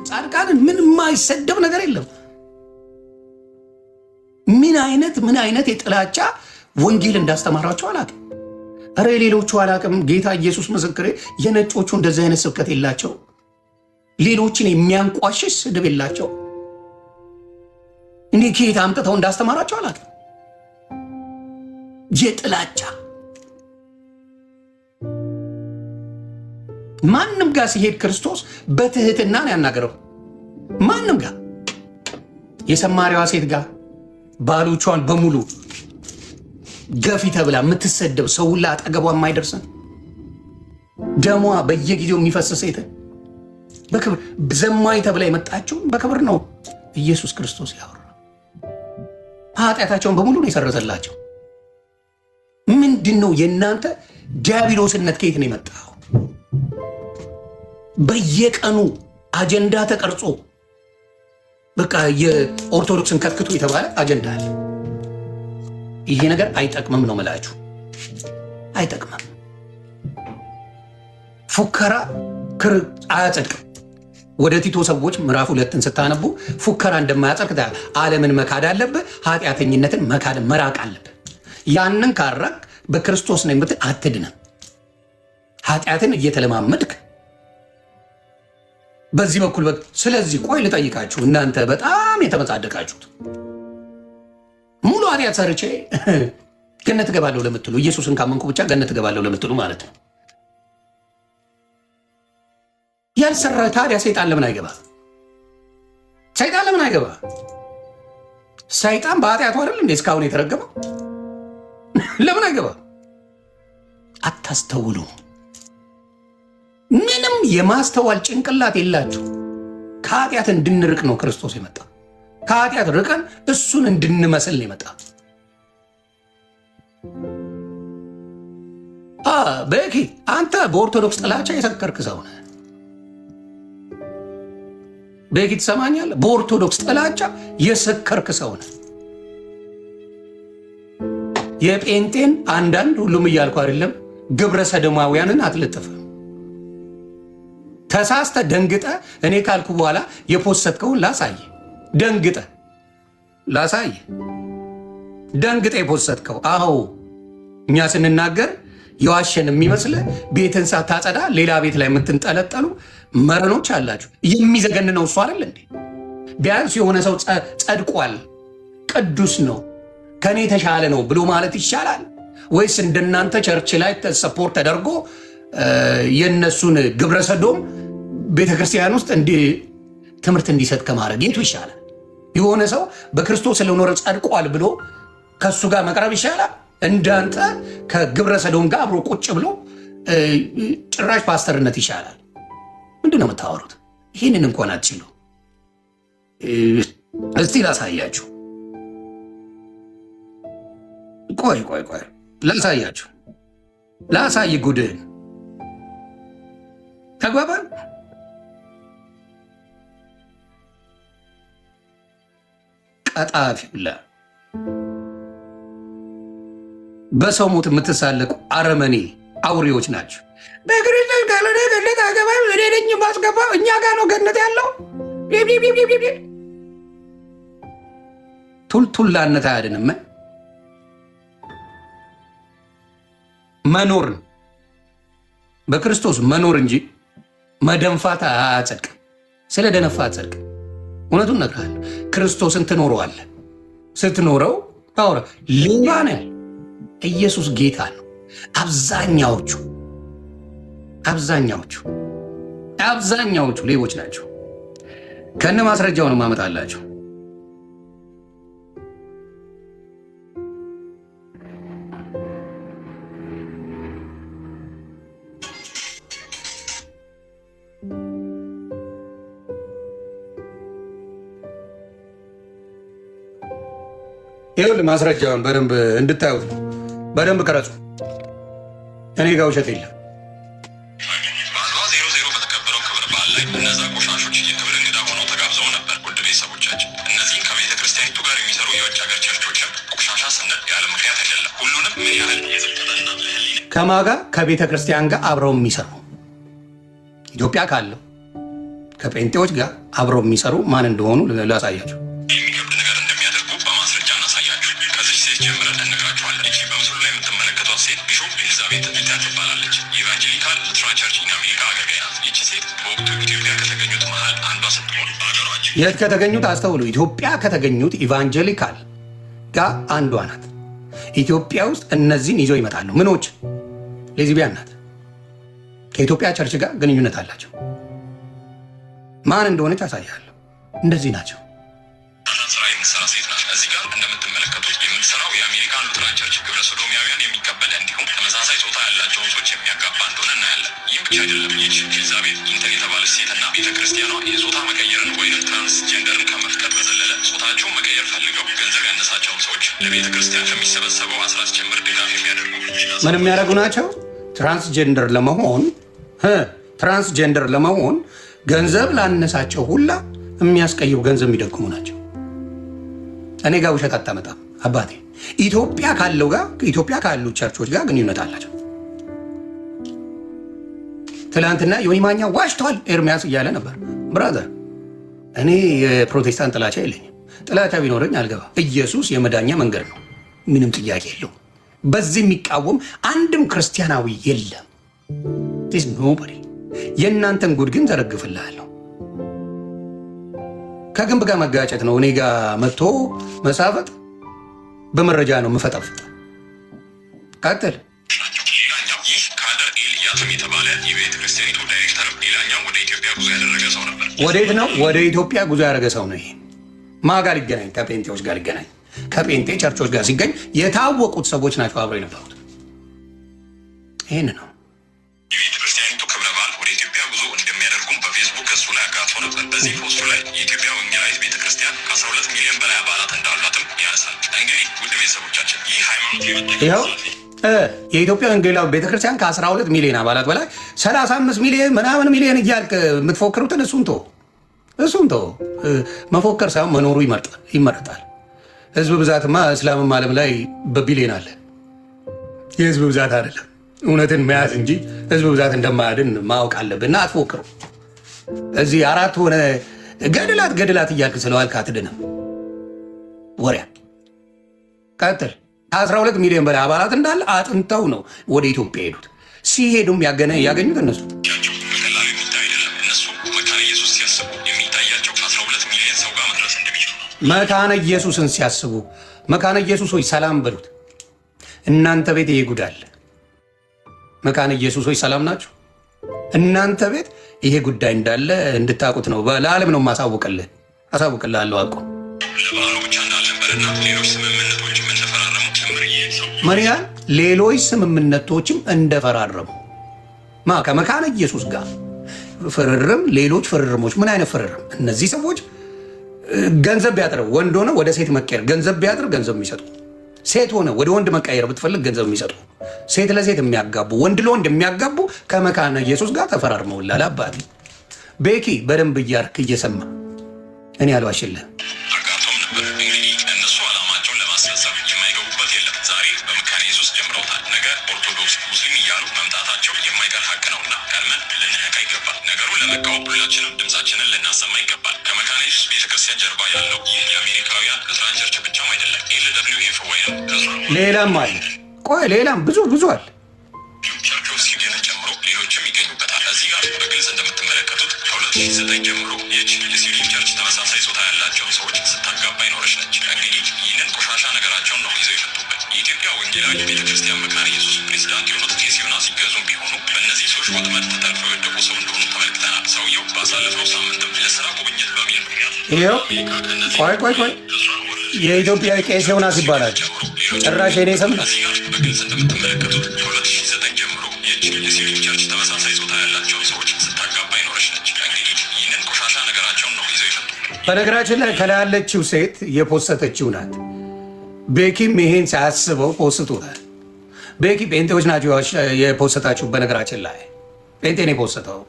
ጻድቃንን ምን የማይሰደብ ነገር የለም። ምን አይነት የጥላቻ ወንጌል እንዳስተማራቸው አላውቅም። እረ የሌሎቹ አላውቅም። ጌታ ኢየሱስ ምስክሬ፣ የነጮቹ እንደዚህ አይነት ስብከት የላቸው። ሌሎችን የሚያንቋሽሽ ስድብ የላቸው። እኔ ከየት አምጥተው እንዳስተማራቸው አላውቅም። የጥላቻ ማንም ጋር ሲሄድ ክርስቶስ በትህትና ነው ያናገረው። ማንም ጋር የሰማሪያዋ ሴት ጋር ባሎቿን በሙሉ ገፊ ተብላ የምትሰደብ ሰው ሁላ አጠገቧ የማይደርሰን ደሟ በየጊዜው የሚፈስ ሴት በክብር ዘማኝ ተብላ የመጣችው በክብር ነው ኢየሱስ ክርስቶስ ያወራ። ኃጢአታቸውን በሙሉ ነው የሰረዘላቸው። ምንድን ነው የእናንተ ዲያብሎስነት? ከየት ነው የመጣው? በየቀኑ አጀንዳ ተቀርጾ በቃ የኦርቶዶክስን ከትክቱ የተባለ አጀንዳ አለ። ይሄ ነገር አይጠቅምም ነው ምላችሁ፣ አይጠቅምም። ፉከራ አያጸድቅም። ወደ ቲቶ ሰዎች ምዕራፍ 2 ስታነቡ ፉከራ እንደማያጸድቅ ዓለምን መካድ አለብህ፣ ኃጢአተኝነትን መካድ መራቅ አለብህ። ያንን ካራቅ በክርስቶስ ነው የምትል አትድንም። ኃጢአትን እየተለማመድክ በዚህ በኩል ስለዚህ ቆይ ልጠይቃችሁ፣ እናንተ በጣም የተመጻደቃችሁት ሙሉ ኃጢአት ሰርቼ ገነት እገባለሁ ለምትሉ፣ ኢየሱስን ካመንኩ ብቻ ገነት እገባለሁ ለምትሉ ማለት ነው። ያልሰራ ታዲያ ሰይጣን ለምን አይገባ? ሰይጣን ለምን አይገባ? ሰይጣን በኃጢአቱ አይደል እንዴ እስካሁን የተረገመው? ለምን አይገባ? አታስተውሉ። ምንም የማስተዋል ጭንቅላት የላችሁ። ከኃጢአት እንድንርቅ ነው ክርስቶስ የመጣ። ከኃጢአት ርቀን እሱን እንድንመስል ነው የመጣ። በኪ አንተ በኦርቶዶክስ ጥላቻ የሰከርክ ሰው ነህ። በኪ ትሰማኛለህ? በኦርቶዶክስ ጥላቻ የሰከርክ ሰው ነህ። የጴንጤን አንዳንድ ሁሉም እያልኩ አይደለም፣ ግብረ ሰዶማውያንን አትለጥፍም። ተሳስተ ደንግጠ እኔ ካልኩ በኋላ የፖሰትከውን ላሳይ። ደንግጠ ላሳይ። ደንግጠ የፖሰትከው አዎ፣ እኛ ስንናገር የዋሸን የሚመስል ቤትን ሳታጸዳ ሌላ ቤት ላይ የምትንጠለጠሉ መረኖች አላችሁ። የሚዘገንነው እሱ አይደል እንዴ? ቢያንስ የሆነ ሰው ጸድቋል፣ ቅዱስ ነው፣ ከኔ የተሻለ ነው ብሎ ማለት ይሻላል ወይስ እንደናንተ ቸርች ላይ ሰፖርት ተደርጎ የነሱን ግብረ ሰዶም ቤተክርስቲያን ውስጥ ትምህርት እንዲሰጥ ከማድረግ የቱ ይሻላል? የሆነ ሰው በክርስቶስ ስለኖረ ጸድቋል ብሎ ከሱ ጋር መቅረብ ይሻላል? እንዳንተ ከግብረ ሰዶም ጋር አብሮ ቁጭ ብሎ ጭራሽ ፓስተርነት ይሻላል? ምንድን ነው የምታወሩት? ይህንን እንኳን አትችሉ። እስቲ ላሳያችሁ። ቆይ ላሳያችሁ። ላሳይ ጉድህን። ተግባባን? ቀጣፊ ሁላ በሰው ሞት የምትሳለቁ አረመኔ አውሬዎች ናቸው። በክርስቶስ ካልሆነ ገነት አገባም እኔ ነኝ ማስገባ። እኛ ጋር ነው ገነት ያለው። ቱልቱላነት አያድንም። መኖር በክርስቶስ መኖር እንጂ መደንፋት አያጸድቅም። ስለ ደነፋ አጸድቅም። እውነቱን እነግርሃለሁ። ክርስቶስን ትኖረዋለህ። ስትኖረው ታወራ ሌባ ነህ። ኢየሱስ ጌታ ነው። አብዛኛዎቹ ሌቦች ናቸው። ከነ ማስረጃው ነው ማመጣላቸው። ይኸውልህ ማስረጃውን በደንብ እንድታዩት ነው። በደንብ ቀረጹ። እኔ ጋር ውሸት የለም። በአድዋ 00 በተከበረው ክብረ በዓል ላይ እነዛ ቆሻሾች የክብር እንግዳ ሆነው ተጋብዘው ነበር። ውድ ቤተሰቦቻችን፣ እነዚህም ከቤተ ክርስቲያኒቱ ጋር የሚሰሩ የውጭ ሀገር ቸርቾችም ቆሻሻ ስንል ያለ ምክንያት አይደለም። ሁሉንም ምን ያህል የዘጠጠና ከማጋ ከቤተ ክርስቲያን ጋር አብረው የሚሰሩ ኢትዮጵያ ካለው ከጴንጤዎች ጋር አብረው የሚሰሩ ማን እንደሆኑ ላሳያቸው። የሚከብድ ነገር እንደሚያደርጉ በማስረጃ እናሳያችሁ። ከዚህ ሴት ጀምረን እንነግራችኋለን። ይቺ በምስሉ ላይ የምትመለከቷት ሴት ቢሾፕ ኤሊዛቤት ፒታ ትባላለች። ኢቫንጀሊካል ሉትራን ቸርች ኢን አሜሪካ አገልጋይ ናት። ይቺ ሴት በወቅቱ ኢትዮጵያ ከተገኙት መሀል አንዷ ስትሆን በሀገሯችን የት ከተገኙት አስተውሉ፣ ኢትዮጵያ ከተገኙት ኢቫንጀሊካል ጋር አንዷ ናት። ኢትዮጵያ ውስጥ እነዚህን ይዘው ይመጣሉ። ምኖች ሌዝቢያን ናት። ከኢትዮጵያ ቸርች ጋር ግንኙነት አላቸው። ማን እንደሆነች አሳያለሁ። እንደዚህ ናቸው። ስራ የምትሰራ ሴት ናት። እዚህ ጋር እንደምትመለከቱት የምትሰራው የአሜሪካን ሉትራን ቸርች ግብረ ሶዶሚያውያን የሚቀበል እንዲሁም ተመሳሳይ ጾታ ያላቸውን ሰዎች የሚያጋባ እንደሆነ እናያለን። ይህም ብቻ አይደለም። ይህች ኤሊዛቤት ኢንተን የተባለች ሴትና ቤተክርስቲያኗ የጾታ መቀየርን ወይም ትራንስጀንደርን ከመፍቀድ በዘለለ ጾታቸውን መቀየር ፈልገው ገንዘብ ያነሳቸውን ሰዎች ለቤተክርስቲያን ከሚሰበሰበው አስራት ጭምር ድጋፍ የሚያደርጉ ምን የሚያደርጉ ናቸው? ትራንስጀንደር ለመሆን ገንዘብ ላነሳቸው ሁላ የሚያስቀይሩ ገንዘብ የሚደግሙ ናቸው። እኔ ጋር ውሸት አታመጣም አባቴ። ኢትዮጵያ ካለው ጋር ኢትዮጵያ ካሉ ቸርቾች ጋር ግንኙነት አላቸው። ትላንትና ዮኒ ማኛ ዋሽቷል ኤርሚያስ እያለ ነበር። ብራዘር እኔ የፕሮቴስታንት ጥላቻ የለኝም። ጥላቻ ቢኖረኝ አልገባ። ኢየሱስ የመዳኛ መንገድ ነው፣ ምንም ጥያቄ የለውም። በዚህ የሚቃወም አንድም ክርስቲያናዊ የለም። ኖበዲ። የእናንተን ጉድ ግን ተረግፍልሃለሁ። ከግንብ ጋር መጋጨት ነው። እኔ ጋር መጥቶ መሳፈጥ በመረጃ ነው የምፈጠፍጥ። ቀጥል። ይህ ካደር ኤልያስም የተባለ የቤተ ክርስቲያኒቱ ዳይሬክተር ሌላኛው ወደ ኢትዮጵያ ጉዞ ያደረገ ሰው ነበር። ወዴት ነው? ወደ ኢትዮጵያ ጉዞ ያደረገ ሰው ነው። ይሄ ማን ጋር ሊገናኝ? ከጴንጤዎች ጋር ሊገናኝ። ከጴንጤ ቸርቾች ጋር ሲገኝ የታወቁት ሰዎች ናቸው አብረው የነበሩት። ይህን ነው የቤተ ክርስቲያኒቱ ክብረ በዓል ወደ ኢትዮጵያ ጉዞ እንደሚያደርጉም በፌስቡክ እሱ ላይ አጋርቶ ነበር። በዚህ ፖስቱ ላይ የኢትዮጵያ ወንጌላዊት ቤተ ክርስቲያን ከ12 ሚሊዮን በላይ አባላት እንዳሏትም ያነሳል። እንግዲህ ውድ ቤተሰቦቻችን ይህ ሃይማኖት ይኸው የኢትዮጵያ ወንጌላዊ ቤተክርስቲያን ከ12 ሚሊዮን አባላት በላይ 35 ሚሊዮን ምናምን ሚሊዮን እያልክ የምትፎክሩትን እሱን ተው። መፎከር ሳይሆን መኖሩ ይመረጣል። ህዝብ ብዛትማ እስላምም ዓለም ላይ በቢሊዮን አለ። የህዝብ ብዛት አይደለም እውነትን መያዝ እንጂ ህዝብ ብዛት እንደማያድን ማወቅ አለብን። እና አትፎክሩ። እዚህ አራት ሆነ ገድላት እያልክ ስለዋልክ አትድንም። ወሪያ ቀጥል። 12 ሚሊዮን በላይ አባላት እንዳለ አጥንተው ነው ወደ ኢትዮጵያ ሄዱት። ሲሄዱም ያገኙት እነሱ በቀላሉ የሚታይ አይደለም። እነሱ መካነ ኢየሱስ ሲያስቡ የሚታያቸው 12 ሚሊዮን ሰው ጋር መድረስ እንደሚችሉ ነው። መካነ ኢየሱስን ሲያስቡ መካነ ኢየሱስ ሆይ ሰላም በሉት። እናንተ ቤት ይሄ ጉድ አለ። መካነ ኢየሱስ ሆይ ሰላም ናችሁ? እናንተ ቤት ይሄ ጉዳይ እንዳለ እንድታውቁት ነው። ለዓለም ነው አሳውቅልሃለሁ። አውቁ ለበዓሉ ብቻ እንዳልነበረና ሌሎች ስምምነቶችም እንደፈራረሙ ጭምር ሰው መሪያን ሌሎች ስምምነቶችም እንደፈራረሙ ከመካነ ኢየሱስ ጋር ፍርርም፣ ሌሎች ፍርርሞች። ምን አይነት ፍርርም? እነዚህ ሰዎች ገንዘብ ቢያጥር ወንድ ሆነ ወደ ሴት መቀየር ገንዘብ ቢያጥር ገንዘብ የሚሰጡ፣ ሴት ሆነ ወደ ወንድ መቀየር ብትፈልግ ገንዘብ የሚሰጡ፣ ሴት ለሴት የሚያጋቡ፣ ወንድ ለወንድ የሚያጋቡ ከመካነ ኢየሱስ ጋር ተፈራርመውላል። አባቴ ቤኪ በደንብ እያርክ እየሰማ እኔ አልዋሽልህ። አጋቶም ነበር። እንግዲህ እነሱ ዓላማቸውን ለማስፈጸም የማይገቡበት የለም። ዛሬ በመካነ ኢየሱስ ጀምረውታል። ነገ ኦርቶዶክስ፣ ሙስሊም እያሉ መምጣታቸው የማይቀር ሀቅ ነውና ቀድመን ልንነቃ ይገባል። ነገሩን ለመቃወም ሁላችንም ድምፃችንን ልናሰማ ይገባል። ከመካነ ኢየሱስ ቤተክርስቲያን ጀርባ ያለው ይህ የአሜሪካውያን ሉትራን ቸርች ብቻም አይደለም። LWF ወይም ሌላም አለ። ቆይ ሌላም ብዙ አለ። ቸርቾች ሲገንን ጨምሮ ሌሎችም ይገኙበታል። እዚህ ጋር በግልጽ እንደምትመለከቱት ከ2009 ጀምሮ የሲቪል ቸርች ተመሳሳይ ጾታ ያላቸውን ሰዎች ስታጋባ ይኖረች ነች። እንግዲህ ይህንን ቆሻሻ ነገራቸውን ነው ይዘው የመጡበት። የኢትዮጵያ ወንጌላዊ ቤተክርስቲያን መካነ ኢየሱስ ፕሬዚዳንት የሆኑት ቄስ ዮናስ ሲገዙም ቢሆኑ በእነዚህ ሰዎች ወጥመድ ተጠልፈው የወደቁ ሰው እንደሆኑ ተመልክተናል። ሰውየው ባሳለፈው ሳምንትም ለስራ ጉብኝት በሚል ምክንያት ቆይ የኢትዮጵያ ቄስ ዮናስ ይባላል። ጭራሽ እኔ ሰምና በግልጽ እንደምትመለከቱት ከ2009 ጀምሮ የሲቪል ቸርች ተመሳሳይ ጾታ ያላቸውን ሰዎች ስታጋባ ይኖረች ነች። እንግዲህ ይህንን ቆሻሻ ነገራቸውን ነው ይዘው የመጡበት። በነገራችን ላይ ከላይ ያለችው ሴት የፖሰተችው ናት። ቤኪም ይሄን ሳያስበው ፖስቶታል። ቤኪ ጴንጤዎች ናቸው የፖሰታችሁ። በነገራችን ላይ ጴንጤን የፖሰተው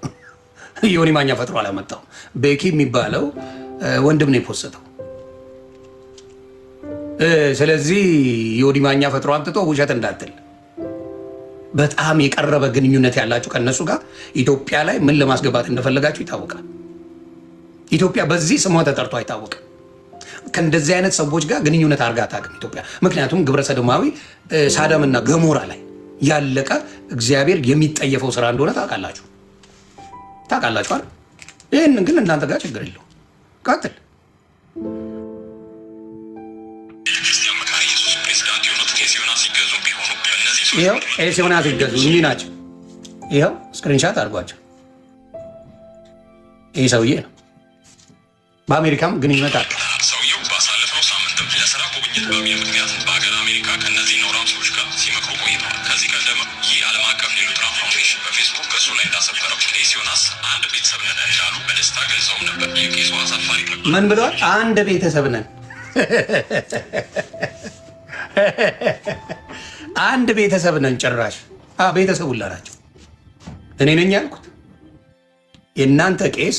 ዮኒ ማኛ ፈጥሮ አላመጣው። ቤኪ የሚባለው ወንድም ነው የፖሰተው። ስለዚህ ዮኒ ማኛ ፈጥሮ አምጥቶ ውሸት እንዳትል። በጣም የቀረበ ግንኙነት ያላችሁ ከነሱ ጋር ኢትዮጵያ ላይ ምን ለማስገባት እንደፈለጋችሁ ይታወቃል። ኢትዮጵያ በዚህ ስሟ ተጠርቶ አይታወቅም። ከእንደዚህ አይነት ሰዎች ጋር ግንኙነት አድርጋ አታውቅም ኢትዮጵያ። ምክንያቱም ግብረ ሰዶማዊ ሳዳምና ገሞራ ላይ ያለቀ እግዚአብሔር የሚጠየፈው ስራ እንደሆነ ታውቃላችሁ አይደል? ይህንን ግን እናንተ ጋር ችግር የለው። ቀጥል። ይኸው ቄስ ዮናስ ሲገዙ እንዲህ ናቸው። ይኸው ስክሪንሻት አድርጓቸው። ይህ ሰውዬ ነው። በአሜሪካም ግንኙነት አለ። ሰውየው ባሳለፍነው ሳምንትም ለስራ ጉብኝት በሚል ምክንያት በሀገር አሜሪካ ከእነዚህ ነውራም ሰዎች ጋር ሲመክሩ ቆይተዋል። ከዚህ ቀደም ይህ ዓለም አቀፍ የሉትራን ፋውንዴሽን በፌስቡክ ገጹ ላይ እንዳሰፈረው ቄስ ዮናስ አንድ ቤተሰብ ነን እንዳሉ በደስታ ገልጸውም ነበር። የቄሱ አሳፋሪ ምን ብለዋል? አንድ ቤተሰብ ነን አንድ ቤተሰብ ነን። ጭራሽ ቤተሰብ ሁላ ናቸው። እኔ ነኝ ያልኩት የእናንተ ቄስ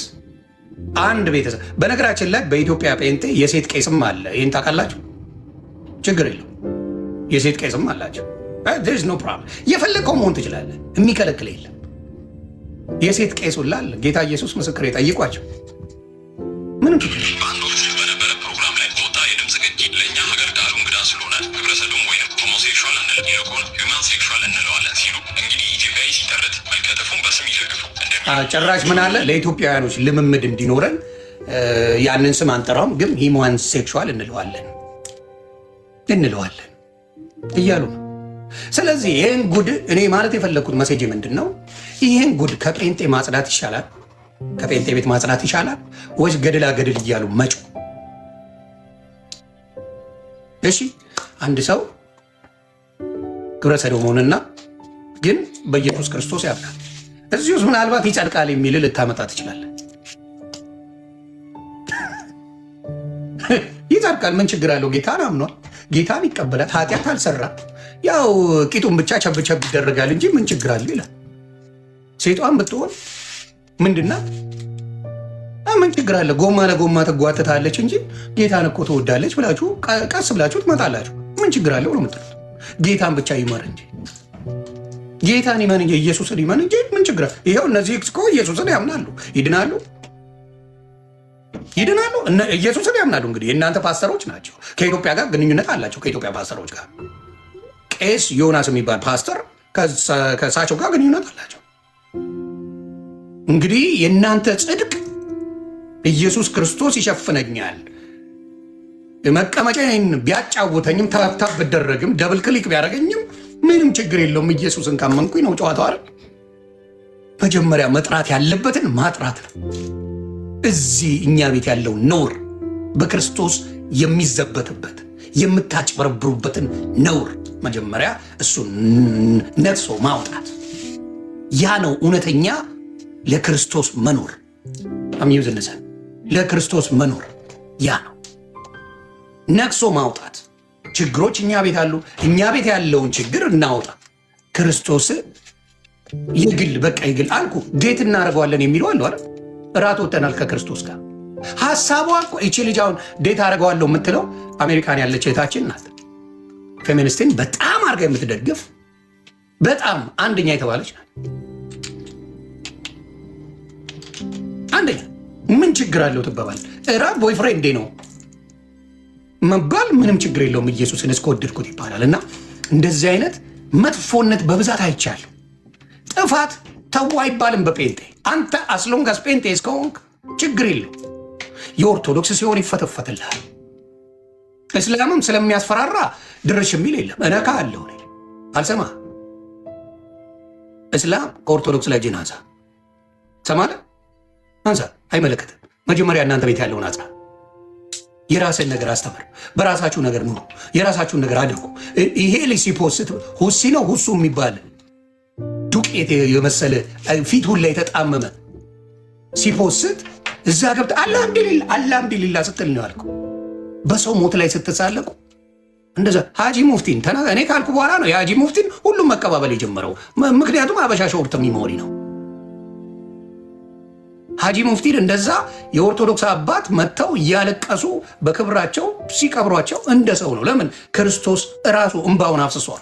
አንድ ቤተሰብ። በነገራችን ላይ በኢትዮጵያ ጴንጤ የሴት ቄስም አለ። ይህን ታውቃላችሁ? ችግር የለው። የሴት ቄስም አላቸው። ኖ ፕሮብለም። የፈለገው መሆን ትችላለህ። የሚከለክል የለም። የሴት ቄስ ሁላ አለ። ጌታ ኢየሱስ ምስክር ጠይቋቸው። ምንም ችግር በአንድ ወቅት በነበረ ፕሮግራም ላይ በወጣ የድምፅ ቅጂ ለእኛ ሀገር ቃሉ እንግዳ ስለሆነ ግብረሰዶም ወይም ሆሞሴክሹዋል አንል ይልቁን ሂውማን ሴክሹዋል እንለዋለን ሲሉ እንግዲህ ኢትዮጵያዊ ሲተርት መልከጥፉን በስም ይደግፉ ጭራሽ ምን አለ ለኢትዮጵያውያኖች ልምምድ እንዲኖረን ያንን ስም አንጠራውም፣ ግን ሂውማን ሴክሹዋል እንለዋለን እያሉ ነው። ስለዚህ ይህን ጉድ እኔ ማለት የፈለግኩት መሴጅ ምንድን ነው? ይህን ጉድ ከጴንጤ ማጽዳት ይሻላል፣ ከጴንጤ ቤት ማጽዳት ይሻላል ወይስ ገድላ ገድል እያሉ መጮ? እሺ አንድ ሰው ግብረ ሰዶምንና ግን በኢየሱስ ክርስቶስ ያምናል። እዚህ ውስጥ ምናልባት ይጸድቃል የሚል ልታመጣ ትችላለህ። ይጸድቃል፣ ምን ችግር አለው? ጌታን አምኗል፣ ጌታን ይቀበላል፣ ኃጢአት አልሰራም። ያው ቂጡን ብቻ ቸብቸብ ይደረጋል እንጂ ምን ችግር አለው ይላል። ሴቷን ብትሆን ምንድናት? ምን ችግር አለ? ጎማ ለጎማ ትጓትታለች እንጂ ጌታን እኮ ትወዳለች ብላችሁ ቀስ ብላችሁ ትመጣላችሁ። ምን ችግር አለው ነው የምትሉት። ጌታን ብቻ ይመር እንጂ ጌታን ይመን እንጂ ኢየሱስን ይመን እንጂ ምን ችግር አለ? ይኸው እነዚህ እኮ ኢየሱስን ያምናሉ፣ ይድናሉ፣ ኢየሱስን ያምናሉ። እንግዲህ የእናንተ ፓስተሮች ናቸው። ከኢትዮጵያ ጋር ግንኙነት አላቸው። ከኢትዮጵያ ፓስተሮች ጋር ቄስ ዮናስ የሚባል ፓስተር ከእሳቸው ጋር ግንኙነት አላቸው። እንግዲህ የእናንተ ጽድቅ ኢየሱስ ክርስቶስ ይሸፍነኛል፣ መቀመጫዬን ቢያጫውተኝም ታብታብ ብደረግም ደብል ክሊክ ቢያደርገኝም ምንም ችግር የለውም። ኢየሱስን ካመንኩኝ ነው ጨዋታው አይደል? መጀመሪያ መጥራት ያለበትን ማጥራት ነው። እዚህ እኛ ቤት ያለው ነውር በክርስቶስ የሚዘበትበት የምታጭበረብሩበትን ነውር መጀመሪያ እሱን ነቅሶ ማውጣት። ያ ነው እውነተኛ ለክርስቶስ መኖር። አምዩዝንሰ ለክርስቶስ መኖር ያ ነው ነቅሶ ማውጣት። ችግሮች እኛ ቤት አሉ። እኛ ቤት ያለውን ችግር እናውጣ። ክርስቶስ የግል በቃ የግል አልኩ ዴት እናደርገዋለን የሚለው አለ አይደል? እራት ወጥተናል ከክርስቶስ ጋር። ሀሳቧ እኮ እቺ ልጅ አሁን ዴት አደርገዋለሁ የምትለው አሜሪካን ያለች እህታችን ናት። ፌሚኒስትን በጣም አድርጋ የምትደግፍ በጣም አንደኛ የተባለች ናት። አንደኛ ምን ችግር አለው ትባባል። እራት ቦይፍሬንዴ ነው መባል ምንም ችግር የለውም። ኢየሱስን እስከወደድኩት ይባላል። እና እንደዚህ አይነት መጥፎነት በብዛት አይቻለሁ። ጥፋት ተው አይባልም በጴንጤ። አንተ አስሎንጋስ ጴንጤ እስከሆንክ ችግር የለው። የኦርቶዶክስ ሲሆን ይፈተፈትልሃል። እስላምም ስለሚያስፈራራ ድርሽ የሚል የለም። እነካ አለሁ አልሰማ። እስላም ከኦርቶዶክስ ላይ እጅን አንሳ። ሰማለ አንሳ፣ አይመለከትም። መጀመሪያ እናንተ ቤት ያለውን አጽና። የራስን ነገር አስተምር። በራሳችሁ ነገር ኑሩ። የራሳችሁን ነገር አድርጉ። ይሄ ልጅ ሲፖስት ሁሲ ነው ሁሱ የሚባል ዱቄት የመሰለ ፊት ሁላ የተጣመመ ሲፖስት እዛ ገብተህ አልሐምዱሊላ ስትል ነው ያልከው። በሰው ሞት ላይ ስትሳለቁ እንደዛ ሀጂ ሙፍቲን እኔ ካልኩ በኋላ ነው የሀጂ ሙፍቲን ሁሉም መቀባበል የጀመረው። ምክንያቱም አበሻ ሾርት ሚሞሪ ነው። ሀጂ ሙፍቲን እንደዛ የኦርቶዶክስ አባት መጥተው እያለቀሱ በክብራቸው ሲቀብሯቸው እንደ ሰው ነው። ለምን? ክርስቶስ እራሱ እንባውን አፍስሷል።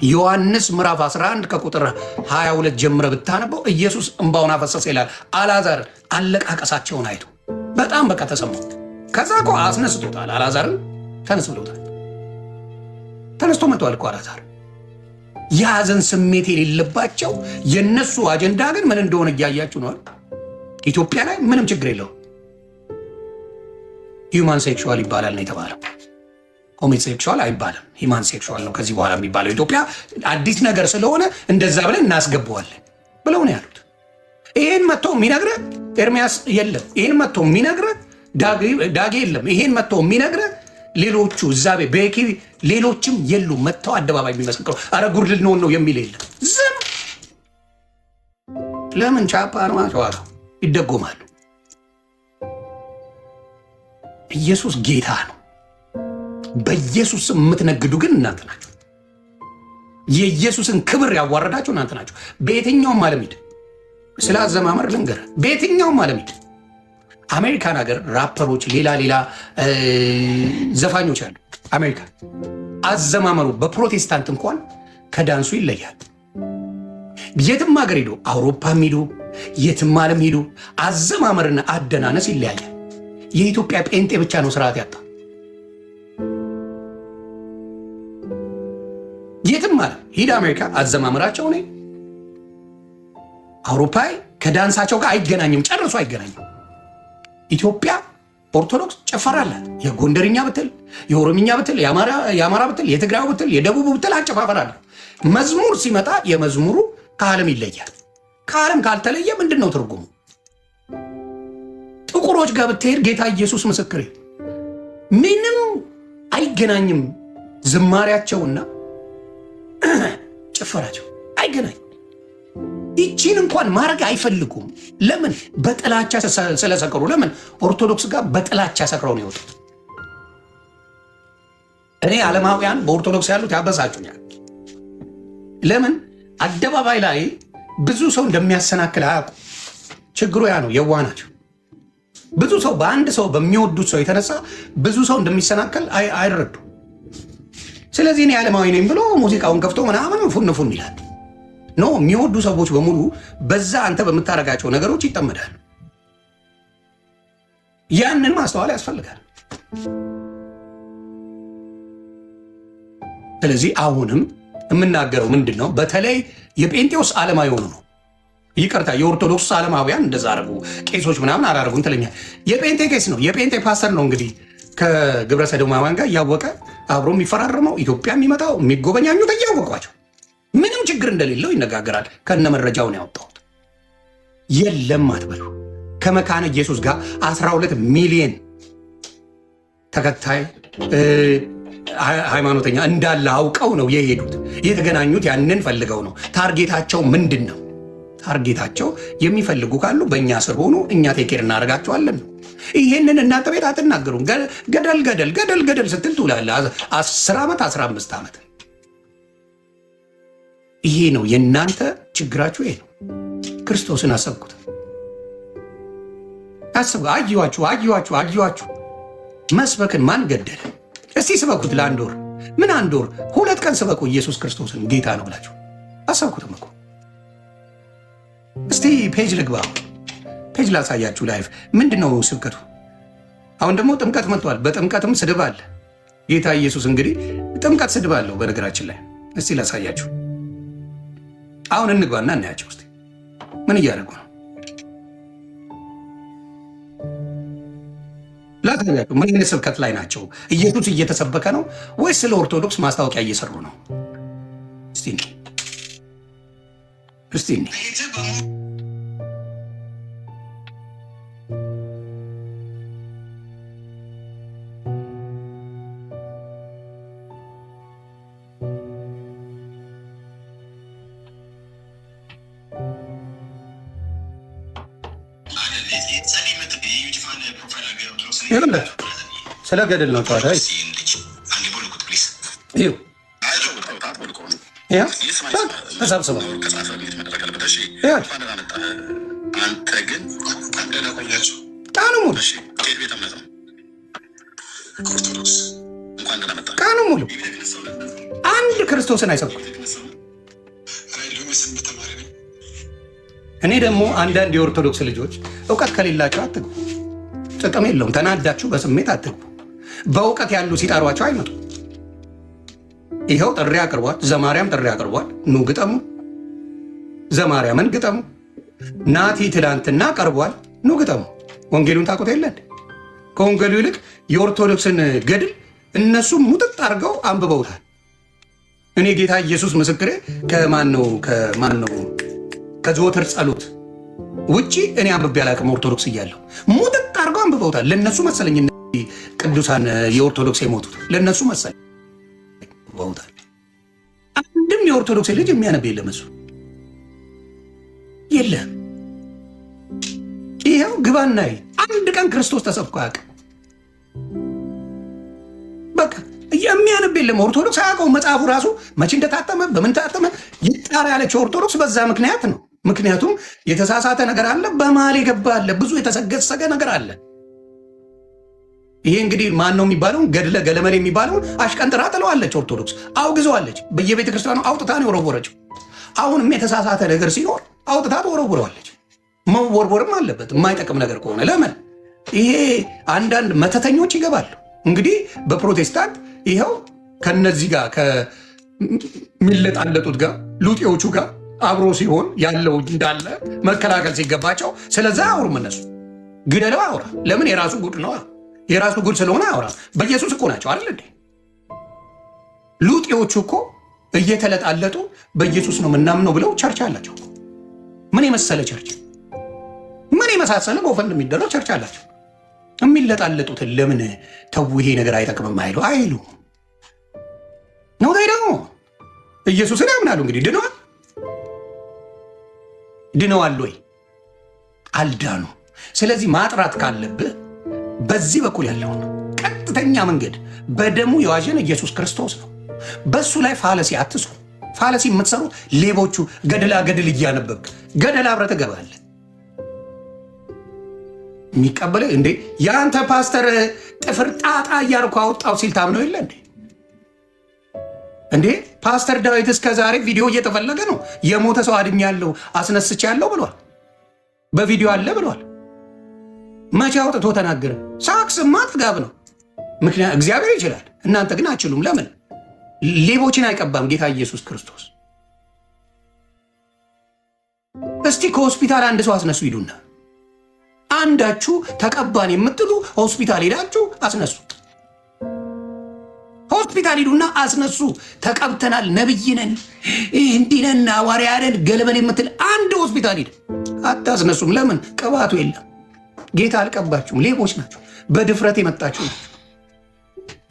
ዮሐንስ ምዕራፍ 11 ከቁጥር 22 ጀምረ ብታነበው ኢየሱስ እንባውን አፈሰሰ ይላል። አልዓዛር አለቃቀሳቸውን አይቶ በጣም በቃ ተሰማው። ከዛ እኮ አስነስቶታል። አልዓዛርን ተነስ ብሎታል። ተነስቶ መጥቷል እኮ አልዓዛር። የሐዘን ስሜት የሌለባቸው የነሱ አጀንዳ ግን ምን እንደሆነ እያያችሁ ነው። ኢትዮጵያ ላይ ምንም ችግር የለውም። ሂውማን ሴክሹዋል ይባላል ነው የተባለው። ሆሞሴክሹዋል አይባልም፣ ሂማን ሴክሹዋል ነው ከዚህ በኋላ የሚባለው። ኢትዮጵያ አዲስ ነገር ስለሆነ እንደዛ ብለን እናስገባዋለን ብለው ነው ያሉት። ይሄን መጥቶ የሚነግረ ኤርሚያስ የለም። ይሄን መጥቶ የሚነግረ ዳጌ የለም። ይሄን መጥቶ የሚነግረ ሌሎቹ እዛ ቤኪ ሌሎችም የሉ መጥተው አደባባይ የሚመሰክረው አረ ጉድ ልንሆን ነው የሚል የለም። ዝም ለምን ቻፓ አርማቸዋል ይደጎማሉ። ኢየሱስ ጌታ ነው። በኢየሱስ የምትነግዱ ግን እናንተ ናችሁ። የኢየሱስን ክብር ያዋረዳችሁ እናንተ ናችሁ። በየትኛውም ዓለም ሂድ፣ ስለ አዘማመር ልንገር፣ በየትኛውም ዓለም ሂድ። አሜሪካን ሀገር ራፐሮች፣ ሌላ ዘፋኞች አሉ። አሜሪካ አዘማመሩ በፕሮቴስታንት እንኳን ከዳንሱ ይለያል። የትም ሀገር ሄዱ፣ አውሮፓም ሄዱ፣ የትም ዓለም ሄዱ፣ አዘማመርና አደናነስ ይለያያል። የኢትዮጵያ ጴንጤ ብቻ ነው ስርዓት ያጣ። የትም ዓለም ሂድ፣ አሜሪካ አዘማመራቸው ነ አውሮፓ ከዳንሳቸው ጋር አይገናኝም፣ ጨርሶ አይገናኝም። ኢትዮጵያ ኦርቶዶክስ ጭፈራ አላት። የጎንደርኛ ብትል፣ የኦሮምኛ ብትል፣ የአማራ ብትል፣ የትግራይ ብትል፣ የደቡብ ብትል አጨፋፈር አለ። መዝሙር ሲመጣ የመዝሙሩ ከዓለም ይለያል። ከዓለም ካልተለየ ምንድን ነው ትርጉሙ? ጥቁሮች ጋር ብትሄድ ጌታ ኢየሱስ ምስክሬ ምንም አይገናኝም። ዝማሪያቸውና ጭፈራቸው አይገናኝም። ይቺን እንኳን ማድረግ አይፈልጉም። ለምን? በጥላቻ ስለሰከሩ። ለምን? ኦርቶዶክስ ጋር በጥላቻ ሰክረው ነው የወጡት። እኔ ዓለማውያን በኦርቶዶክስ ያሉት ያበሳጩኛል። ለምን? አደባባይ ላይ ብዙ ሰው እንደሚያሰናክል አያውቁ። ችግሩ ያ ነው። የዋ ናቸው። ብዙ ሰው በአንድ ሰው በሚወዱት ሰው የተነሳ ብዙ ሰው እንደሚሰናከል አይረዱ። ስለዚህ እኔ ዓለማዊ ነኝ ብሎ ሙዚቃውን ከፍቶ ምናምን ፉን ይላል። ኖ የሚወዱ ሰዎች በሙሉ በዛ አንተ በምታደርጋቸው ነገሮች ይጠመዳሉ። ያንን ማስተዋል ያስፈልጋል። ስለዚህ አሁንም የምናገረው ምንድን ነው? በተለይ የጴንጤዎስ ዓለማዊ የሆኑ ነው። ይቅርታ የኦርቶዶክስ ዓለማውያን እንደዛ አደረጉ፣ ቄሶች ምናምን አላደረጉም ትለኛል። የጴንጤ ቄስ ነው የጴንጤ ፓስተር ነው እንግዲህ ከግብረ ሰዶማውያን ጋር እያወቀ አብሮ የሚፈራረመው ኢትዮጵያ የሚመጣው የሚጎበኛኙት እያወቋቸው ምንም ችግር እንደሌለው ይነጋገራል። ከነ መረጃው ነው ያወጣሁት። የለም አትበሉ። ከመካነ ኢየሱስ ጋር 12 ሚሊዮን ተከታይ ሃይማኖተኛ እንዳለ አውቀው ነው የሄዱት። የተገናኙት ያንን ፈልገው ነው። ታርጌታቸው ምንድን ነው? ታርጌታቸው የሚፈልጉ ካሉ በእኛ ስር ሆኑ፣ እኛ ቴኬር እናደርጋቸዋለን ነው። ይሄንን እናንተ ቤት አትናገሩም። ገደል ስትል ትውላለህ 10 ዓመት 15 ዓመት። ይሄ ነው የእናንተ ችግራችሁ። ይሄ ነው። ክርስቶስን አሰብኩት። አየኋችሁ። መስበክን ማን ገደለ? እስቲ ስበኩት ለአንድ ወር። ምን አንድ ወር 2 ቀን ስበኩ ኢየሱስ ክርስቶስን ጌታ ነው ብላችሁ አሰብኩትም እኮ። እስቲ ፔጅ ልግባ፣ ፔጅ ላሳያችሁ። ላይፍ ምንድን ነው ስብከቱ? አሁን ደግሞ ጥምቀት መጥቷል። በጥምቀትም ስድብ አለ። ጌታ ኢየሱስ እንግዲህ ጥምቀት ስድብ አለው በነገራችን ላይ። እስቲ ላሳያችሁ። አሁን እንግባና እናያቸው እስቲ ምን እያደረጉ ነው። ላሳያችሁ ምን አይነት ስብከት ላይ ናቸው? ኢየሱስ እየተሰበከ ነው ወይስ ስለ ኦርቶዶክስ ማስታወቂያ እየሰሩ ነው? እስቲ ስለ ገድል ነው ጨዋታ። ተሰብስበ ቃኑ ሙሉ ቀኑ ሙሉ አንድ ክርስቶስን አይሰብኩም። እኔ ደግሞ አንዳንድ የኦርቶዶክስ ልጆች እውቀት ከሌላቸው አትግቡ፣ ጥቅም የለውም። ተናዳችሁ በስሜት አትግቡ። በእውቀት ያሉ ሲጠሯቸው አይመጡ። ይኸው ጥሪ አቅርቧል። ዘማርያም ጥሪ አቅርቧል። ኑ ግጠሙ፣ ዘማርያምን ግጠሙ። ናቲ ትላንትና ቀርቧል። ኑ ግጠሙ። ወንጌሉን ታውቁት የለን? ከወንጌሉ ይልቅ የኦርቶዶክስን ገድል እነሱ ሙጥጥ አድርገው አንብበውታል። እኔ ጌታ ኢየሱስ ምስክሬ ከማን ነው ከዘወትር ጸሎት ውጪ እኔ አንብቤ አላውቅም። ኦርቶዶክስ እያለሁ ሙጥጥ አድርገው አንብበውታል። ለእነሱ መሰለኝ ቅዱሳን የኦርቶዶክስ የሞቱት ለእነሱ መሰለኝ አንብበውታል። አንድም የኦርቶዶክስ ልጅ የሚያነብ የለም። እሱ የለም። ይኸው ግባና አንድ ቀን ክርስቶስ ተሰብኮ አያውቅም። በቃ የሚያነብ የለም። ኦርቶዶክስ አያውቀውም። መጽሐፉ ራሱ መቼ እንደታተመ በምን ታተመ ይጣራ ያለችው ኦርቶዶክስ በዛ ምክንያት ነው። ምክንያቱም የተሳሳተ ነገር አለ፣ በመሀል የገባ አለ፣ ብዙ የተሰገሰገ ነገር አለ። ይሄ እንግዲህ ማን ነው የሚባለው? ገድለ ገለመሌ የሚባለውን አሽቀንጥራ ጥለዋለች ኦርቶዶክስ፣ አውግዘዋለች። በየቤተ ክርስቲያኑ አውጥታ ነው የወረወረችው። አሁንም የተሳሳተ ነገር ሲኖር አውጥታ ትወረውረዋለች። መወርወርም አለበት የማይጠቅም ነገር ከሆነ። ለምን ይሄ አንዳንድ መተተኞች ይገባሉ። እንግዲህ በፕሮቴስታንት ይኸው ከነዚህ ጋር ከሚለጣለጡት ጋር ሉጤዎቹ ጋር አብሮ ሲሆን ያለው እንዳለ መከላከል ሲገባቸው ስለዛ አውሩም። እነሱ ግደለው አውራ። ለምን የራሱ ጉድ ነው። የራሱ ጉድ ስለሆነ አውራ። በኢየሱስ እኮ ናቸው አይደል እንዴ? ሉጤዎቹ እኮ እየተለጣለጡ በኢየሱስ ነው ምናምነው ብለው ቸርች አላቸው። ምን የመሰለ ቸርች፣ ምን የመሳሰለ ጎፈን የሚደረግ ቸርች አላቸው። የሚለጣለጡትን ለምን ተው ይሄ ነገር አይጠቅምም አይሉ ነው። ደግሞ ኢየሱስን ያምናሉ። እንግዲህ ድነዋል ወይ? አልዳኑ። ስለዚህ ማጥራት ካለብህ በዚህ በኩል ያለውን ቀጥተኛ መንገድ በደሙ የዋጀን ኢየሱስ ክርስቶስ ነው። በሱ ላይ ፋለሲ አትስሩ። ፋለሲ የምትሰሩት ሌቦቹ ገድላ ገድል እያነበብክ ገደል አብረህ ትገባለህ። የሚቀበለ እንዴ የአንተ ፓስተር ጥፍር ጣጣ እያልኩ አወጣው ሲል ታምነው የለ እንዴ? እንዴ ፓስተር ዳዊት እስከ ዛሬ ቪዲዮ እየተፈለገ ነው። የሞተ ሰው አድኛለሁ አስነስቻለሁ ብሏል። በቪዲዮ አለ ብሏል። መቼ አውጥቶ ተናገረ? ሳክስማ ጥጋብ ነው። ምክንያት እግዚአብሔር ይችላል፣ እናንተ ግን አችሉም። ለምን? ሌቦችን አይቀባም ጌታ ኢየሱስ ክርስቶስ። እስቲ ከሆስፒታል አንድ ሰው አስነሱ ሂዱና፣ አንዳችሁ ተቀባን የምትሉ ሆስፒታል ሄዳችሁ አስነሱ። ሆስፒታል ሂዱና አስነሱ። ተቀብተናል፣ ነብይነን፣ እንዲነን፣ ሐዋርያንን ገለበል የምትል አንድ ሆስፒታል ሂድ አታስነሱም። ለምን? ቅባቱ የለም። ጌታ አልቀባችሁም። ሌቦች ናቸው። በድፍረት የመጣችሁ ናቸው።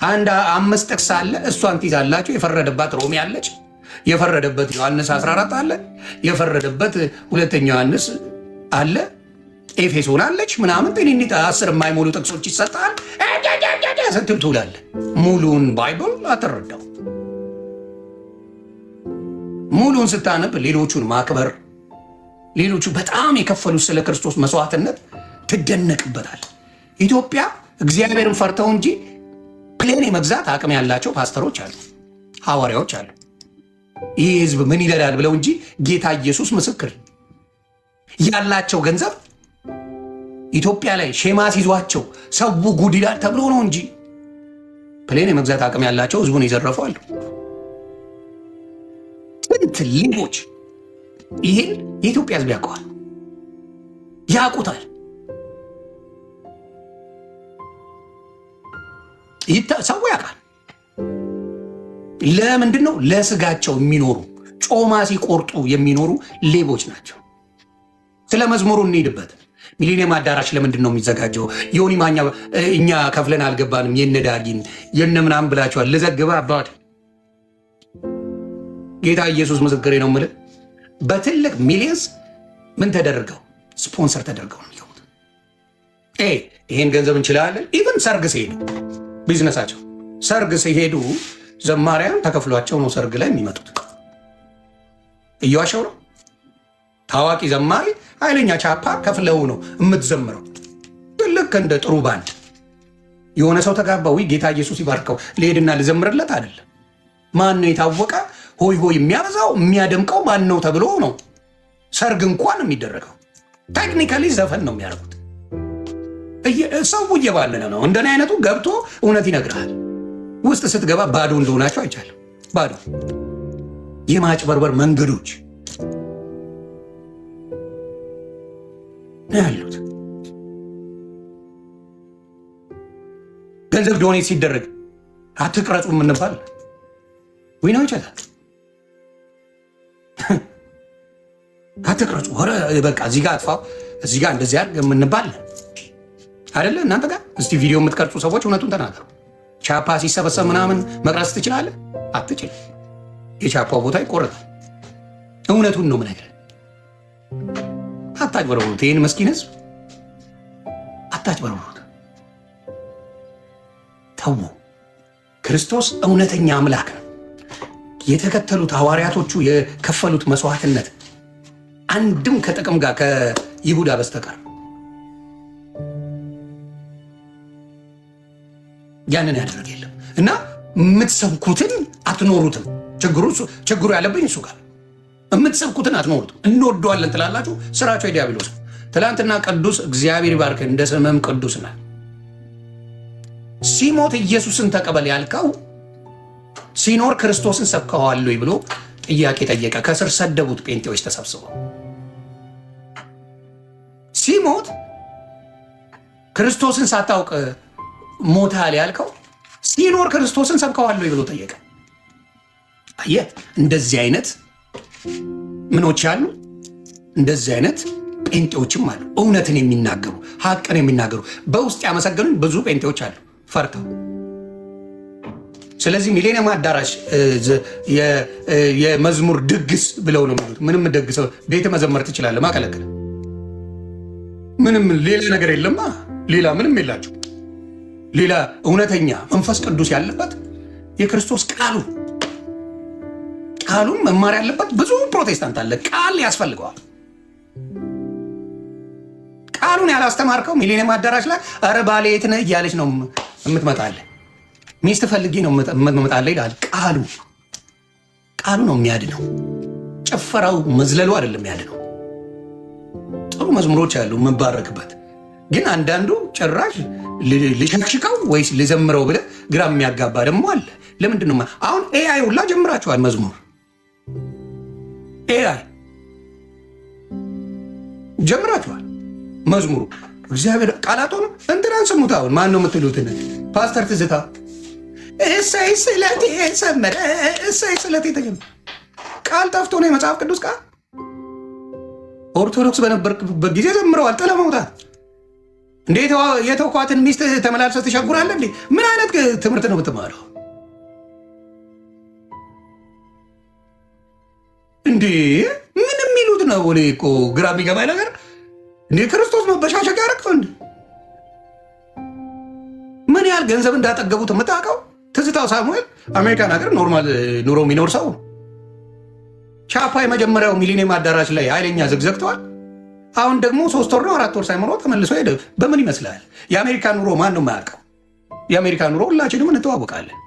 አንድ 5 ጥቅስ አለ፣ እሷን ትይዛላችሁ። የፈረደባት ሮሜ አለች፣ የፈረደበት ዮሐንስ 14 አለ፣ የፈረደበት 2 ዮሐንስ አለ፣ ኤፌሶን አለች ምናምን ጤንኒት 10 የማይሞሉ ጥቅሶች ይሰጣል ስትል ትውላለህ። ሙሉን ባይብል አትረዳው። ሙሉን ስታነብ ሌሎቹን ማክበር፣ ሌሎቹ በጣም የከፈሉት ስለ ክርስቶስ መስዋዕትነት ትደነቅበታል። ኢትዮጵያ እግዚአብሔርን ፈርተው እንጂ ፕሌን የመግዛት አቅም ያላቸው ፓስተሮች አሉ፣ ሐዋርያዎች አሉ። ይህ ህዝብ ምን ይለላል ብለው እንጂ ጌታ ኢየሱስ ምስክር ያላቸው ገንዘብ ኢትዮጵያ ላይ ሼማስ ይዟቸው ሰው ጉድ ይላል ተብሎ ነው እንጂ ፕሌን የመግዛት አቅም ያላቸው ህዝቡን ይዘረፉ አሉ። ስንት ሌቦች! ይህን የኢትዮጵያ ህዝብ ያውቀዋል፣ ያውቁታል። ሰው ያውቃል። ለምንድን ነው? ለስጋቸው የሚኖሩ ጮማ ሲቆርጡ የሚኖሩ ሌቦች ናቸው። ስለ መዝሙሩ እንሄድበት። ሚሊኒየም አዳራሽ ለምንድን ነው የሚዘጋጀው? ዮኒ ማኛ እኛ ከፍለን አልገባንም፣ የነ ዳጊን የነ ምናምን ብላችኋል። ልዘግበ አባት ጌታ ኢየሱስ ምስክሬ ነው የምልህ በትልቅ ሚሊየንስ ምን ተደርገው ስፖንሰር ተደርገው ነው የሚገቡት። ይሄን ገንዘብ እንችላለን። ኢቨን ሰርግ ሲሄዱ ቢዝነሳቸው ሰርግ ሲሄዱ ዘማሪያን ተከፍሏቸው ነው ሰርግ ላይ የሚመጡት። እየዋሸው ነው። ታዋቂ ዘማሪ ኃይለኛ ቻፓ ከፍለው ነው የምትዘምረው። ልክ እንደ ጥሩ ባንድ የሆነ ሰው ተጋባው ጌታ ኢየሱስ ይባርከው ልሄድና ልዘምርለት አይደለም። ማን ነው የታወቀ ሆይ ሆይ የሚያበዛው የሚያደምቀው ማን ነው ተብሎ ነው ሰርግ እንኳን የሚደረገው። ቴክኒካሊ ዘፈን ነው የሚያደርጉት። ሰው እየባለነ ነው። እንደኔ አይነቱ ገብቶ እውነት ይነግራል። ውስጥ ስትገባ ባዶ እንደሆናቸው አይቻልም። ባዶ የማጭበርበር መንገዶች ያሉት። ገንዘብ ዶኔት ሲደረግ አትቅረጹ የምንባል ወይ ነው ይችላል። አትቅረጹ ሆረ በቃ እዚህ ጋር አጥፋው እዚህ ጋር እንደዚህ አድርግ የምንባል አይደለ? እናንተ ጋር እስቲ ቪዲዮ የምትቀርጹ ሰዎች እውነቱን ተናገሩ። ቻፓ ሲሰበሰብ ምናምን መቅረጽ ትችላለህ? አትችልም። የቻፓው ቦታ ይቆረጣል። እውነቱን ነው የምነግርህ። አታጭበርብሩት። ይህን መስኪን ህዝብ አታጭበርብሩት። ተው። ክርስቶስ እውነተኛ አምላክ ነው። የተከተሉት ሐዋርያቶቹ የከፈሉት መስዋዕትነት አንድም ከጥቅም ጋር ከይሁዳ በስተቀር ያንን ያደረገ የለም። እና የምትሰብኩትን አትኖሩትም። ችግሩ ያለብኝ እሱ ጋር የምትሰብኩትን አትኖሩትም። እንወደዋለን ትላላችሁ፣ ስራቸው የዲያብሎስ ነው። ትላንትና ቅዱስ እግዚአብሔር ባርክ እንደ ስምም ቅዱስ ና ሲሞት ኢየሱስን ተቀበል ያልከው ሲኖር ክርስቶስን ሰብከዋል ብሎ ጥያቄ ጠየቀ። ከስር ሰደቡት ጴንጤዎች ተሰብስበው። ሲሞት ክርስቶስን ሳታውቅ ሞታል ያልከው ሲኖር ክርስቶስን ሰብከዋል ብሎ ጠየቀ። አየህ፣ እንደዚህ አይነት ምኖች አሉ፣ እንደዚህ አይነት ጴንጤዎችም አሉ። እውነትን የሚናገሩ ሀቅን የሚናገሩ በውስጥ ያመሰገኑን ብዙ ጴንጤዎች አሉ ፈርተው። ስለዚህ ሚሌኒየም አዳራሽ የመዝሙር ድግስ ብለው ነው የሚሉት። ምንም ደግሰው ቤተ መዘመር ትችላለህ። ማከለከለ ምንም ሌላ ነገር የለማ። ሌላ ምንም የላቸው። ሌላ እውነተኛ መንፈስ ቅዱስ ያለበት የክርስቶስ ቃሉን መማር ያለበት ብዙ ፕሮቴስታንት አለ። ቃል ያስፈልገዋል። ቃሉን ያላስተማርከው ሚሌኒየም አዳራሽ ላይ ኧረ ባሌ የት ነህ እያለች ነው የምትመጣለህ። ሚስት ፈልጌ ነው የምትመጣለህ ይላል። ቃሉ ነው የሚያድነው። ጭፈራው መዝለሉ አይደለም የሚያድነው። ጥሩ መዝሙሮች አሉ የምባረክበት፣ ግን አንዳንዱ ጭራሽ ልሸክሽከው ወይስ ልዘምረው ብለህ ግራ የሚያጋባ ደግሞ አለ። ለምንድን ነው አሁን ኤአይ ሁላ ጀምራችኋል? መዝሙር ኤአይ ጀምራችኋል። መዝሙሩ እግዚአብሔር ቃላቶን እንትናን ስሙት። አሁን ማን ነው የምትሉትን ፓስተር ትዝታ እሰይ ስለቴ ሰመረ፣ እሰይ ስለቴ ተጀመረ። ቃል ጠፍቶ ነው የመጽሐፍ ቅዱስ ቃል። ኦርቶዶክስ በነበርክበት ጊዜ ዘምረዋል። ጥለ መውጣት እንዴት የተውኳትን ሚስት ተመላልሰህ ትሸጉራለህ እንዴ? ምን አይነት ትምህርት ነው የምትማረው እንዴ? ምን የሚሉት ነው? እኔ እኮ ግራ የሚገባኝ ነገር እንዴ ክርስቶስ መበሻሸቅ ያደረግተው እንዴ? ምን ያህል ገንዘብ እንዳጠገቡት የምታውቀው? ትዝታው ሳሙኤል አሜሪካን ሀገር ኖርማል ኑሮ የሚኖር ሰው ቻፓ የመጀመሪያው ሚሊኒየም አዳራሽ ላይ ኃይለኛ ዘግዘግተዋል። አሁን ደግሞ 3 ወር ነው 4 ወር ሳይሞላው ተመልሶ ሄደ። በምን ይመስላል? የአሜሪካ ኑሮ ማን ነው የማያውቀው? የአሜሪካ ኑሮ ሁላችንም እንተዋወቃለን።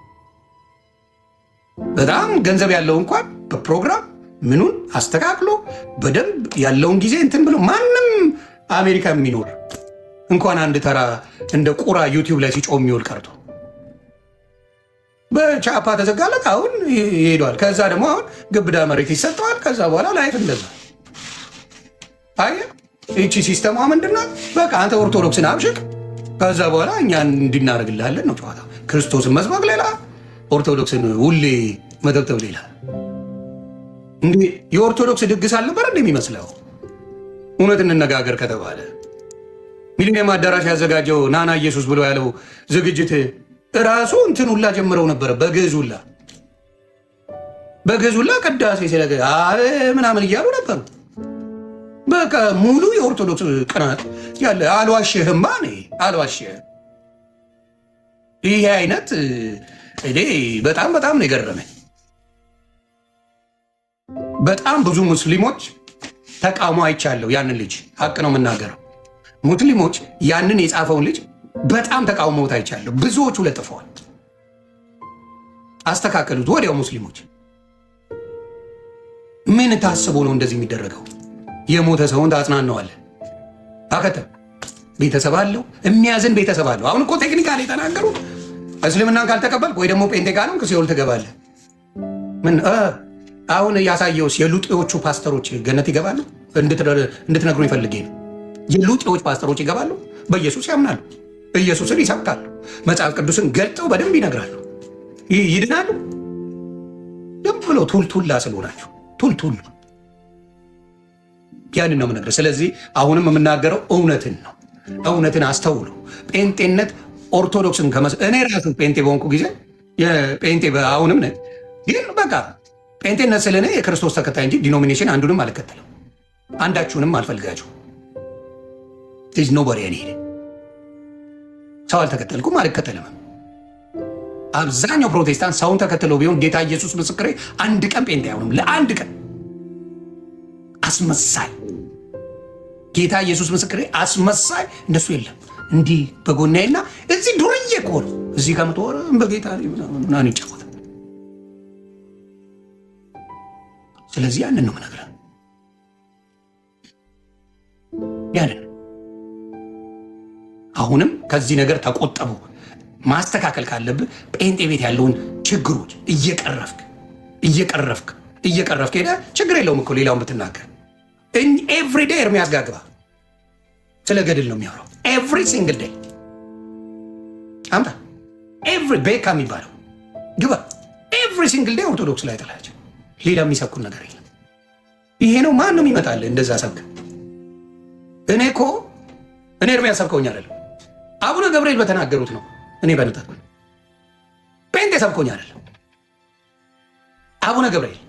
በጣም ገንዘብ ያለው እንኳን በፕሮግራም ምኑን አስተካክሎ በደንብ ያለውን ጊዜ እንትን ብሎ ማንም አሜሪካ የሚኖር እንኳን አንድ ተራ እንደ ቁራ ዩቲዩብ ላይ ሲጮህ የሚውል ቀርቶ በቻፓ ተዘጋለት። አሁን ይሄዷል። ከዛ ደግሞ አሁን ግብዳ መሬት ይሰጠዋል። ከዛ በኋላ ላይፍ እንደዛ። አየህ ይቺ ሲስተማ ምንድናት? በቃ አንተ ኦርቶዶክስን አብሽቅ፣ ከዛ በኋላ እኛን እንድናደርግልሃለን ነው ጨዋታ። ክርስቶስን መስበክ ሌላ፣ ኦርቶዶክስን ሁሌ መተብተብ ሌላ። እንዴ የኦርቶዶክስ ድግስ አልነበረ እንደሚመስለው? እውነት እንነጋገር ከተባለ ሚሊኒየም አዳራሽ ያዘጋጀው ናና ኢየሱስ ብሎ ያለው ዝግጅት ራሱ እንትን ሁላ ጀምረው ነበረ። በግዕዝ ሁላ ቅዳሴ ሲለ ምናምን እያሉ ነበሩ። በቃ ሙሉ የኦርቶዶክስ ቅናት ያለ። አልዋሽህማ፣ እኔ አልዋሽህም። ይሄ አይነት እኔ በጣም ነው የገረመኝ። በጣም ብዙ ሙስሊሞች ተቃውሞ አይቻለሁ። ያንን ልጅ ሀቅ ነው የምናገረው። ሙስሊሞች ያንን የጻፈውን ልጅ በጣም ተቃውሞት አይቻለሁ። ብዙዎቹ ለጥፈዋል። አስተካከሉት ወዲያው። ሙስሊሞች ምን ታስቦ ነው እንደዚህ የሚደረገው? የሞተ ሰውን ታጽናነዋለህ። አከተም ቤተሰብ አለው፣ የሚያዝን ቤተሰብ አለው። አሁን እኮ ቴክኒካል የተናገሩት እስልምናን ካልተቀበልክ ወይ ደግሞ ጴንጤ ጋር ነው ሲኦል ትገባለህ። ምን አሁን ያሳየውስ የሉጤዎቹ ፓስተሮች ገነት ይገባሉ? እንድትነግሩ ይፈልጌ ነው። የሉጤዎች ፓስተሮች ይገባሉ፣ በኢየሱስ ያምናሉ፣ ኢየሱስን ይሰብካሉ፣ መጽሐፍ ቅዱስን ገልጠው በደንብ ይነግራሉ፣ ይድናሉ። ደም ብሎ ቱልቱላ ስለሆናችሁ ቱልቱል ያንን ነው የምነግርህ። ስለዚህ አሁንም የምናገረው እውነትን ነው። እውነትን አስተውሉ። ጴንጤነት ኦርቶዶክስን እኔ ራሱ ጴንጤ በሆንኩ ጊዜ ጴንጤ አሁንም ነ ግን በቃ ጴንጤነት ስለ እኔ የክርስቶስ ተከታይ እንጂ ዲኖሚኔሽን አንዱንም አልከተለም፣ አንዳችሁንም አልፈልጋችሁ። ኖበሪ ኔ ሰው አልተከተልኩም፣ አልከተልም። አብዛኛው ፕሮቴስታንት ሰውን ተከትለው ቢሆን ጌታ ኢየሱስ ምስክሬ አንድ ቀን ጴንጤ አይሆንም። ለአንድ ቀን አስመሳይ ጌታ ኢየሱስ ምስክሬ አስመሳይ እንደሱ የለም። እንዲህ በጎናዬና እዚህ ዱርዬ እኮ ነው እዚህ ጋር ምትወር በጌታ ምናምን ይጫወታል። ስለዚህ ያንን ነው የምነግርህ። ያንን አሁንም ከዚህ ነገር ተቆጠቡ። ማስተካከል ካለብህ ጴንጤ ቤት ያለውን ችግሮች እየቀረፍክ ሄደህ ችግር የለውም እኮ ሌላውን ብትናገር። ኤቭሪዴይ ኤርሚያስ ጋር ግባ። ስለ ገድል ነው የሚያወራው። ኤቭሪ ሲንግል ዴይ አምጣ። ኤቭሪ ቤካ የሚባለው ግባ። ኤቭሪ ሲንግል ዴይ ኦርቶዶክስ ላይ ጥላቸው። ሌላ የሚሰብኩን ነገር የለም። ይሄ ነው ማንም ይመጣል እንደዛ ሰብክ። እኔ ኤርሚያስ ሰብከውኝ አይደለም፣ አቡነ ገብርኤል በተናገሩት ነው እኔ በነጠቅ ጴንጤ ሰብኮኝ አይደለም። አቡነ ገብርኤል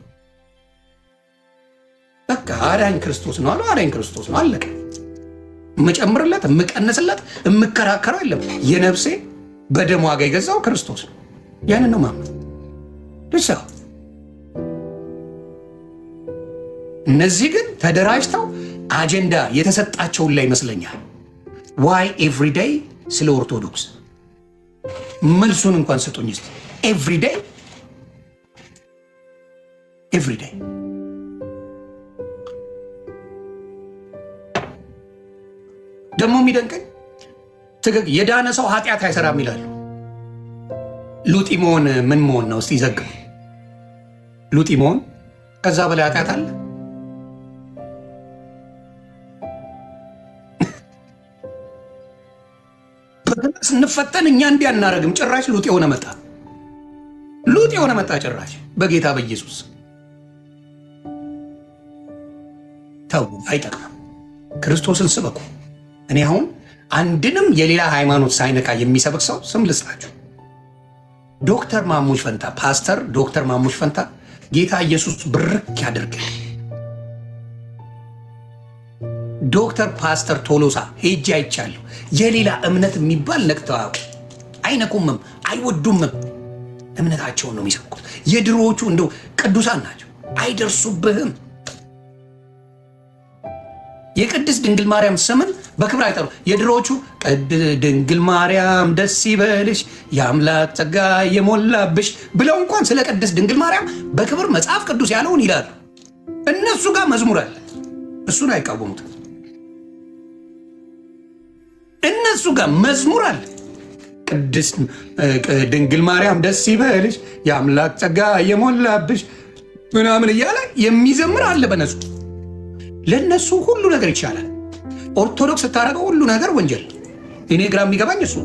በቃ አዳኝ ክርስቶስ ነው አሉ። አዳኝ ክርስቶስ ነው አለቀ። የምጨምርለት የምቀንስለት የምከራከረው የለም። የነፍሴ በደም ዋጋ የገዛው ክርስቶስ ነው። ያንን ነው ማምነው። ልሳው እነዚህ ግን ተደራጅተው አጀንዳ የተሰጣቸውን ላይ ይመስለኛል። ዋይ ኤቭሪዴይ ስለ ኦርቶዶክስ መልሱን እንኳን ስጡኝ እስቲ። ኤቭሪዴይ ደግሞ የሚደንቀኝ የዳነ ሰው ኃጢአት አይሰራም ይላሉ። ሉጢ መሆን ምን መሆን ነው? እስቲ ዘግቡ። ሉጢ መሆን ከዛ በላይ ኃጢአት አለ? ስንፈተን እኛ እንዲህ አናረግም። ጭራሽ ሉጥ የሆነ መጣ ጭራሽ በጌታ በኢየሱስ ተው፣ አይጠቅምም። ክርስቶስን ስበኩ። እኔ አሁን አንድንም የሌላ ሃይማኖት ሳይነካ የሚሰብክ ሰው ስም ልስጣችሁ። ዶክተር ማሙሽ ፈንታ፣ ፓስተር ዶክተር ማሙሽ ፈንታ ጌታ ኢየሱስ ብርክ ያደርግል። ዶክተር ፓስተር ቶሎሳ ሄጄ አይቻለሁ። የሌላ እምነት የሚባል ነቅተው አይነኩምም፣ አይወዱምም። እምነታቸውን ነው የሚሰብኩት። የድሮዎቹ እንደው ቅዱሳን ናቸው፣ አይደርሱብህም። የቅድስት ድንግል ማርያም ስምን በክብር አይጠሩ። የድሮዎቹ ድንግል ማርያም ደስ ይበልሽ የአምላክ ጸጋ የሞላብሽ ብለው እንኳን ስለ ቅድስት ድንግል ማርያም በክብር መጽሐፍ ቅዱስ ያለውን ይላሉ። እነሱ ጋር መዝሙር አለ፣ እሱን አይቃወሙትም። እነሱ ጋር መዝሙር አለ። ቅድስት ድንግል ማርያም ደስ ይበልሽ የአምላክ ጸጋ የሞላብሽ ምናምን እያለ የሚዘምር አለ በነሱ። ለነሱ ሁሉ ነገር ይቻላል። ኦርቶዶክስ ስታደርገው ሁሉ ነገር ወንጀል። እኔ ግራ የሚገባኝ እሱ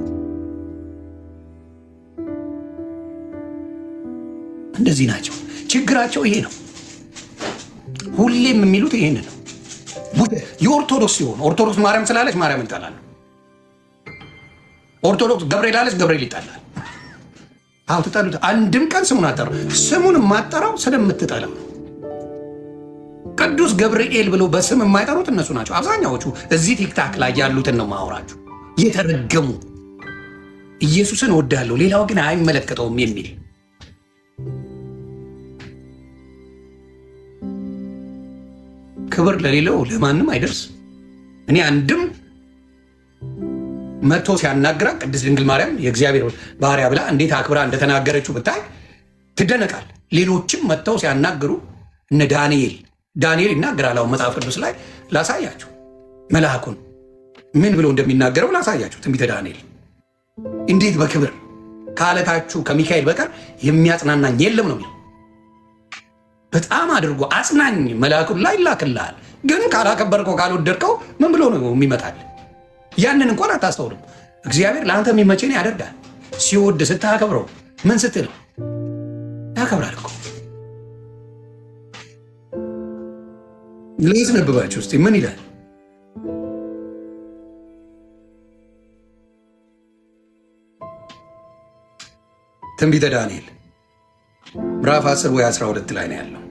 እንደዚህ ናቸው። ችግራቸው ይሄ ነው። ሁሌም የሚሉት ይሄን ነው። የኦርቶዶክስ ሲሆን ኦርቶዶክስ ማርያም ስላለች ማርያም ይጣላሉ። ኦርቶዶክስ ገብርኤል አለች ገብርኤል ይጣላል። አዎ ትጣሉት። አንድም ቀን ስሙን አጠራው። ስሙን የማጠራው ስለምትጠላው። ቅዱስ ገብርኤል ብለው በስም የማይጠሩት እነሱ ናቸው አብዛኛዎቹ። እዚህ ቲክታክ ላይ ያሉትን ነው ማወራችሁ። የተረገሙ ኢየሱስን ወዳለሁ ሌላው ግን አይመለከተውም የሚል ክብር ለሌለው ለማንም አይደርስ። እኔ አንድም መጥቶ ሲያናግራት ቅድስት ድንግል ማርያም የእግዚአብሔር ባህሪያ ብላ እንዴት አክብራ እንደተናገረችው ብታይ ትደነቃል። ሌሎችም መጥተው ሲያናግሩ እነ ዳንኤል ይናገራል። አሁን መጽሐፍ ቅዱስ ላይ ላሳያችሁ፣ መልአኩን ምን ብሎ እንደሚናገረው ላሳያችሁ። ትንቢተ ዳንኤል እንዴት በክብር ከአለታችሁ ከሚካኤል በቀር የሚያጽናናኝ የለም ነው የሚለው። በጣም አድርጎ አጽናኝ መልአኩን ላይ ይላክልሃል። ግን ካላከበርከው ካልወደድከው ምን ብሎ ነው የሚመጣል? ያንን እንኳን አታስተውልም። እግዚአብሔር ለአንተ የሚመቸን ያደርጋል። ሲወድ ስታከብረው ምን ስትል ያከብራል እኮ። ላስነብባችሁ እስቲ ምን ይላል? ትንቢተ ዳንኤል ምዕራፍ 10 ወይ 12 ላይ ነው ያለው።